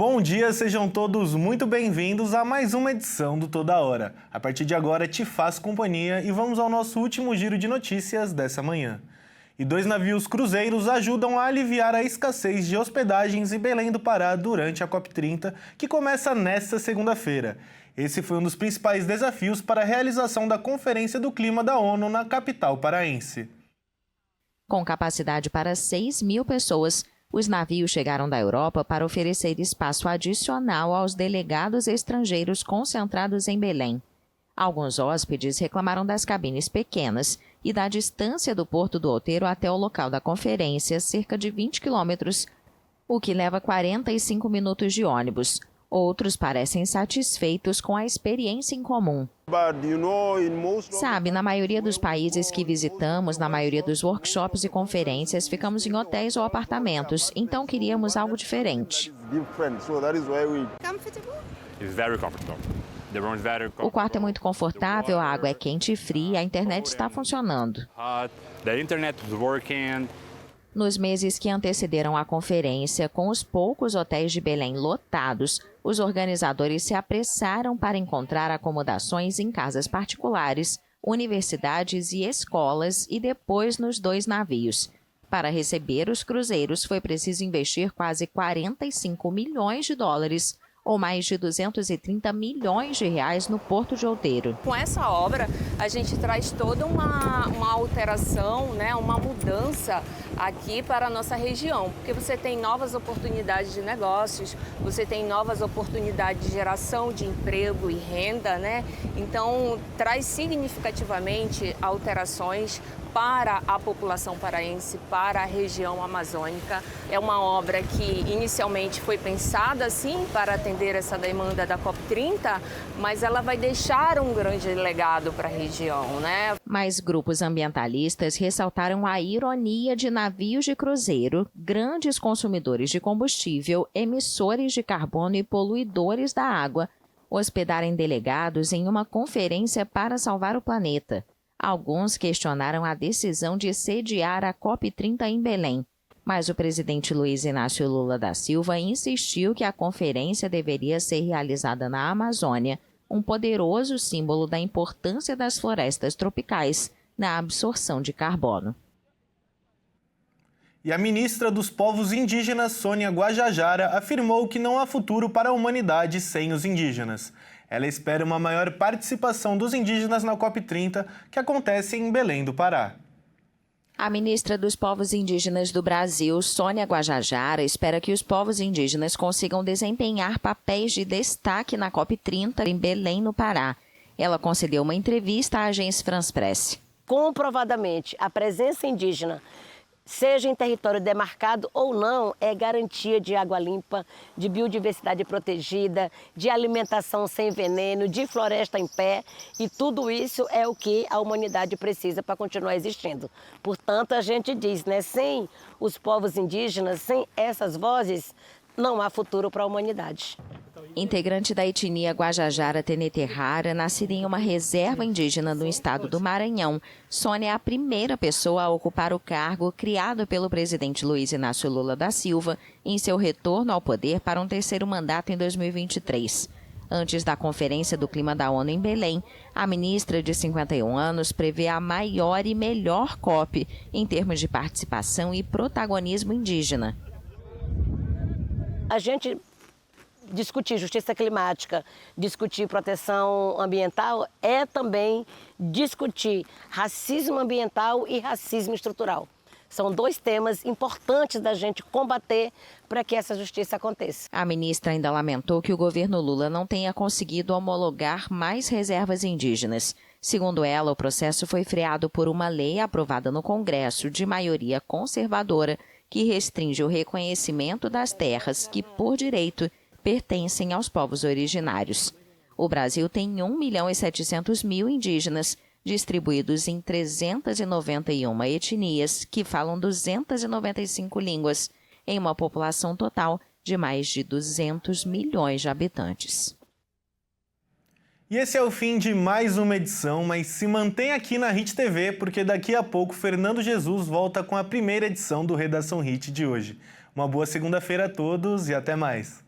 Bom dia, sejam todos muito bem-vindos a mais uma edição do Toda Hora. A partir de agora te faço companhia e vamos ao nosso último giro de notícias dessa manhã. E 2 navios cruzeiros ajudam a aliviar a escassez de hospedagens em Belém do Pará durante a COP30, que começa nesta segunda-feira. Esse foi um dos principais desafios para a realização da Conferência do Clima da ONU na capital paraense. Com capacidade para 6.000 pessoas, os navios chegaram da Europa para oferecer espaço adicional aos delegados estrangeiros concentrados em Belém. Alguns hóspedes reclamaram das cabines pequenas e da distância do Porto do Outeiro até o local da conferência, cerca de 20 quilômetros, o que leva 45 minutos de ônibus. Outros parecem satisfeitos com a experiência em comum. Sabe, na maioria dos países que visitamos, na maioria dos workshops e conferências, ficamos em hotéis ou apartamentos, então queríamos algo diferente. O quarto é muito confortável, a água é quente e fria, a internet está funcionando. Nos meses que antecederam a conferência, com os poucos hotéis de Belém lotados, os organizadores se apressaram para encontrar acomodações em casas particulares, universidades e escolas e depois nos 2 navios. Para receber os cruzeiros foi preciso investir quase 45 milhões de dólares, ou mais de 230 milhões de reais no Porto de Outeiro. Com essa obra, a gente traz toda uma alteração, né, uma mudança aqui para a nossa região, porque você tem novas oportunidades de negócios, você tem novas oportunidades de geração de emprego e renda, né? Então, traz significativamente alterações para a população paraense, para a região amazônica. É uma obra que inicialmente foi pensada, sim, para atender essa demanda da COP30, mas ela vai deixar um grande legado para a região, né? Mas grupos ambientalistas ressaltaram a ironia de navios de cruzeiro, grandes consumidores de combustível, emissores de carbono e poluidores da água, hospedarem delegados em uma conferência para salvar o planeta. Alguns questionaram a decisão de sediar a COP30 em Belém, mas o presidente Luiz Inácio Lula da Silva insistiu que a conferência deveria ser realizada na Amazônia, um poderoso símbolo da importância das florestas tropicais na absorção de carbono. E a ministra dos Povos Indígenas, Sônia Guajajara, afirmou que não há futuro para a humanidade sem os indígenas. Ela espera uma maior participação dos indígenas na COP30, que acontece em Belém do Pará. A ministra dos Povos Indígenas do Brasil, Sônia Guajajara, espera que os povos indígenas consigam desempenhar papéis de destaque na COP30 em Belém, no Pará. Ela concedeu uma entrevista à agência France Press. Comprovadamente, a presença indígena, seja em território demarcado ou não, é garantia de água limpa, de biodiversidade protegida, de alimentação sem veneno, de floresta em pé, e tudo isso é o que a humanidade precisa para continuar existindo. Portanto, a gente diz, né, sem os povos indígenas, sem essas vozes, não há futuro para a humanidade. Integrante da etnia Guajajara Teneterrara, nascida em uma reserva indígena no estado do Maranhão, Sônia é a primeira pessoa a ocupar o cargo criado pelo presidente Luiz Inácio Lula da Silva em seu retorno ao poder para um 3º mandato em 2023. Antes da Conferência do Clima da ONU em Belém, a ministra de 51 anos prevê a maior e melhor COP em termos de participação e protagonismo indígena. A gente discutir justiça climática, discutir proteção ambiental é também discutir racismo ambiental e racismo estrutural. São 2 temas importantes da gente combater para que essa justiça aconteça. A ministra ainda lamentou que o governo Lula não tenha conseguido homologar mais reservas indígenas. Segundo ela, o processo foi freado por uma lei aprovada no Congresso de maioria conservadora que restringe o reconhecimento das terras que, por direito, pertencem aos povos originários. O Brasil tem 1.700.000 indígenas, distribuídos em 391 etnias que falam 295 línguas, em uma população total de mais de 200 milhões de habitantes. E esse é o fim de mais uma edição, mas se mantém aqui na Hit TV, porque daqui a pouco Fernando Jesus volta com a primeira edição do Redação Hit de hoje. Uma boa segunda-feira a todos e até mais.